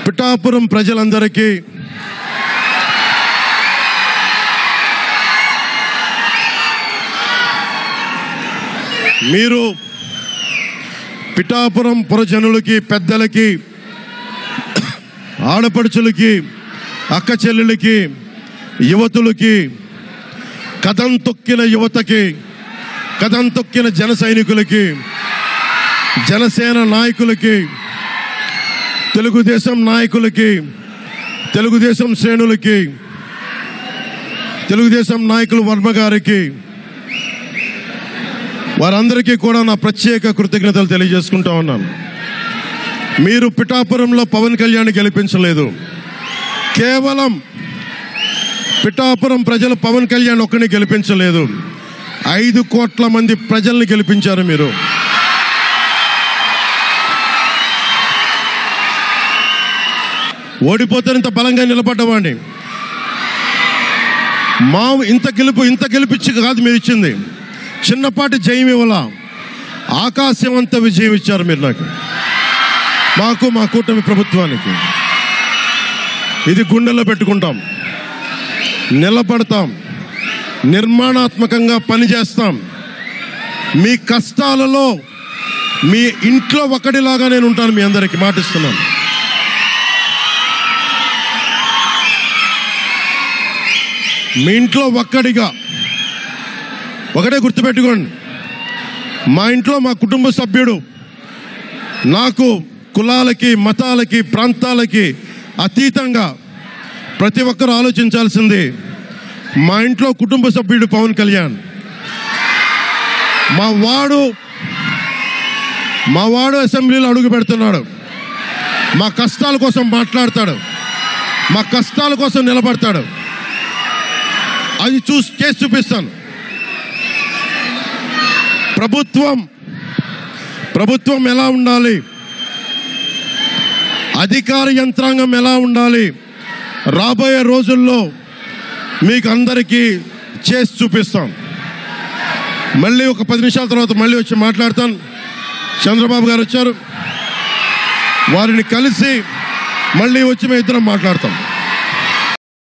పిఠాపురం ప్రజలందరికీ మీరు పిఠాపురం పురజనులకి, పెద్దలకి, ఆడపడుచులకి, అక్క చెల్లెలకి, యువతులకి, కథం తొక్కిన యువతకి, కథం తొక్కిన జన సైనికులకి, జనసేన నాయకులకి, తెలుగుదేశం నాయకులకి, తెలుగుదేశం శ్రేణులకి, తెలుగుదేశం నాయకులు వర్మ గారికి, వారందరికీ కూడా నా ప్రత్యేక కృతజ్ఞతలు తెలియజేసుకుంటా ఉన్నాను. మీరు పిఠాపురంలో పవన్ కళ్యాణ్ గెలిపించలేదు. కేవలం పిఠాపురం ప్రజలు పవన్ కళ్యాణ్ ఒక్కడిని గెలిపించలేదు, 5 కోట్ల మంది ప్రజల్ని గెలిపించారు. మీరు ఓడిపోతారు ఇంత బలంగా నిలబడ్డవాడిని. ఇంత గెలిపించి కాదు మీరు ఇచ్చింది, చిన్నపాటి జయం ఇవ్వాల, ఆకాశం అంత విజయం ఇచ్చారు మీరు మాకు, మా కూటమి ప్రభుత్వానికి. ఇది గుండెల్లో పెట్టుకుంటాం, నిలబడతాం, నిర్మాణాత్మకంగా పనిచేస్తాం. మీ కష్టాలలో మీ ఇంట్లో ఒకటిలాగా నేను ఉంటాను, మీ అందరికీ మాటిస్తున్నాను. మీ ఇంట్లో ఒకటే గుర్తుపెట్టుకోండి, మా ఇంట్లో మా కుటుంబ సభ్యుడు. నాకు కులాలకి, మతాలకి, ప్రాంతాలకి అతీతంగా ప్రతి ఒక్కరూ ఆలోచించాల్సింది, మా ఇంట్లో కుటుంబ సభ్యుడు పవన్ కళ్యాణ్. మా వాడు అసెంబ్లీలో అడుగు పెడుతున్నాడు, మా కష్టాల కోసం మాట్లాడతాడు, మా కష్టాల కోసం నిలబడతాడు. అది చేసి చూపిస్తాను. ప్రభుత్వం ఎలా ఉండాలి, అధికార యంత్రాంగం ఎలా ఉండాలి, రాబోయే రోజుల్లో మీకు అందరికీ చేసి చూపిస్తాం. మళ్ళీ ఒక 10 నిమిషాల తర్వాత మళ్ళీ వచ్చి మాట్లాడతాను. చంద్రబాబు గారు వచ్చారు, వారిని కలిసి మళ్ళీ వచ్చి మేము ఇద్దరం మాట్లాడతాం.